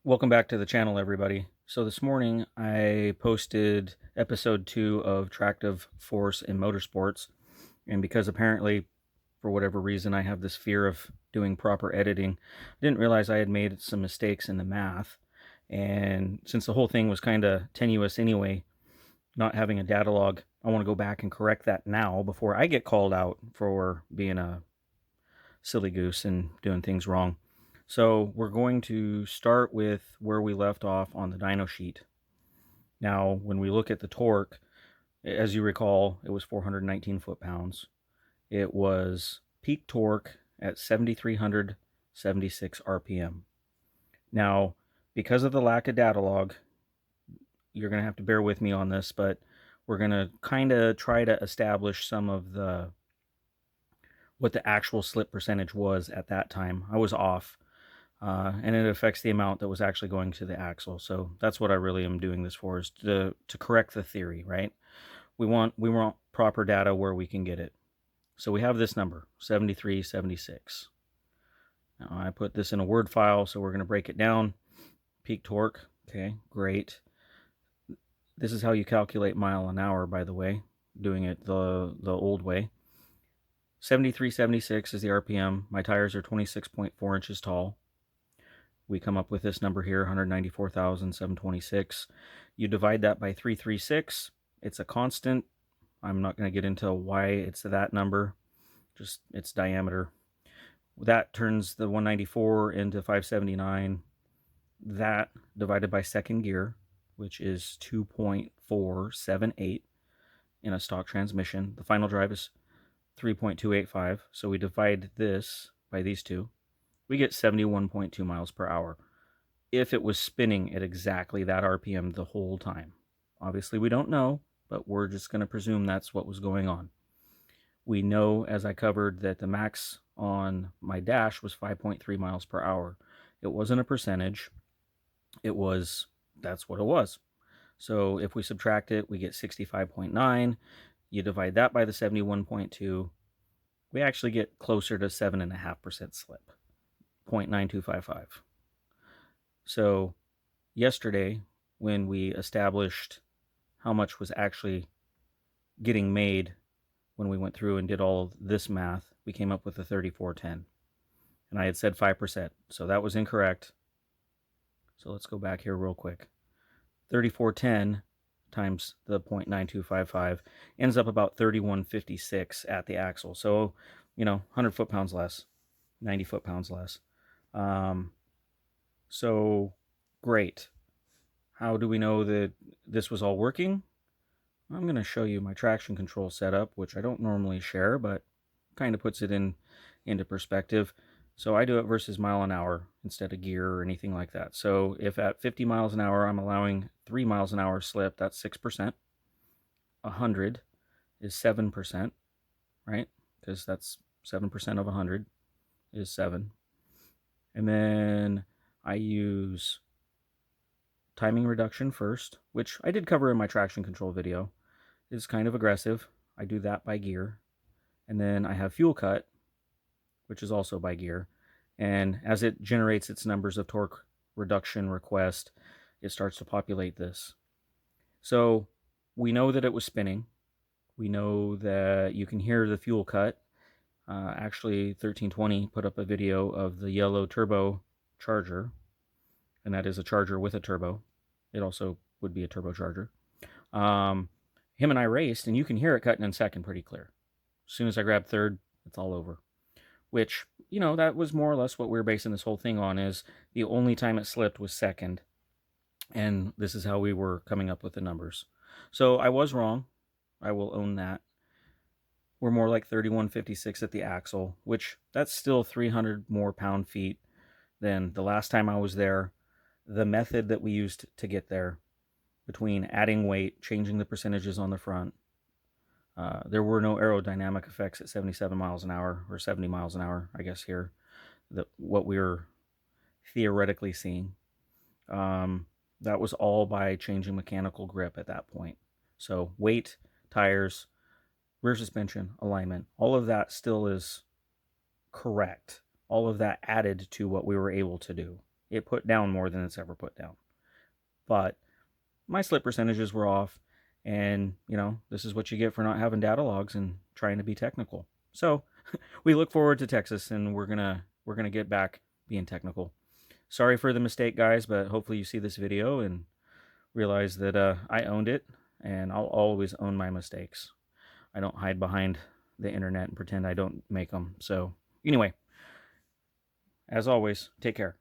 Welcome back to the channel, everybody. So this morning I posted episode 2 of Tractive Force in Motorsports, and because apparently for whatever reason I have this fear of doing proper editing, I didn't realize I had made some mistakes in the math. And since the whole thing was kind of tenuous anyway, not having a data log, I want to go back and correct that now before I get called out for being a silly goose and doing things wrong. So we're going to start with where we left off on the dyno sheet. Now, when we look at the torque, as you recall, it was 419 foot-pounds. It was peak torque at 7,376 RPM. Now, because of the lack of data log, you're going to have to bear with me on this, but we're going to kind of try to establish some of what the actual slip percentage was at that time. I was off. And it affects the amount that was actually going to the axle. So that's what I really am doing this for, is to correct the theory, right? We want proper data where we can get it. So we have this number, 7376. Now I put this in a Word file, so we're going to break it down. Peak torque, okay, great. This is how you calculate mile an hour, by the way, doing it the old way. 7376 is the RPM. My tires are 26.4 inches tall. We come up with this number here, 194,726. You divide that by 336. It's a constant. I'm not going to get into why it's that number, just its diameter. That turns the 194 into 579. That divided by second gear, which is 2.478 in a stock transmission. The final drive is 3.285. So we divide this by these two. We get 71.2 miles per hour if it was spinning at exactly that RPM the whole time. Obviously, we don't know, but we're just going to presume that's what was going on. We know, as I covered, that the max on my dash was 5.3 miles per hour. It wasn't a percentage. That's what it was. So if we subtract it, we get 65.9. You divide that by the 71.2, we actually get closer to 7.5% slip. 0.9255. So yesterday, when we established how much was actually getting made when we went through and did all of this math, we came up with a 3410. And I had said 5%, so that was incorrect. So let's go back here real quick. 3410 times the 0.9255 ends up about 3156 at the axle. So, 100 foot-pounds less, 90 foot-pounds less. So great. How do we know that this was all working? I'm going to show you my traction control setup, which I don't normally share, but kind of puts it into perspective. So I do it versus mile an hour instead of gear or anything like that. So if at 50 miles an hour I'm allowing 3 miles an hour slip, that's 6%. 100 is 7%, right? Because that's 7% of 100 is 7. And then I use timing reduction first, which I did cover in my traction control video. It's kind of aggressive. I do that by gear. And then I have fuel cut, which is also by gear. And as it generates its numbers of torque reduction request, it starts to populate this. So we know that it was spinning. We know that you can hear the fuel cut. Actually, 1320 put up a video of the yellow turbo charger, and that is a charger with a turbo. It also would be a turbocharger. Him and I raced, and you can hear it cutting in second pretty clear. As soon as I grab third, it's all over. Which, that was more or less what we were basing this whole thing on, is the only time it slipped was second. And this is how we were coming up with the numbers. So I was wrong. I will own that. We're more like 3156 at the axle, which that's still 300 more pound-feet than the last time I was there. The method that we used to get there, between adding weight, changing the percentages on the front, there were no aerodynamic effects at 77 miles an hour, or 70 miles an hour, I guess here, what we were theoretically seeing. That was all by changing mechanical grip at that point. So weight, tires, rear suspension, alignment, all of that still is correct. All of that added to what we were able to do. it put down more than it's ever put down. But my slip percentages were off, and this is what you get for not having data logs and trying to be technical. So we look forward to Texas, and we're gonna get back being technical. Sorry for the mistake, guys, but hopefully you see this video and realize that I owned it, and I'll always own my mistakes. I don't hide behind the internet and pretend I don't make them. So anyway, as always, take care.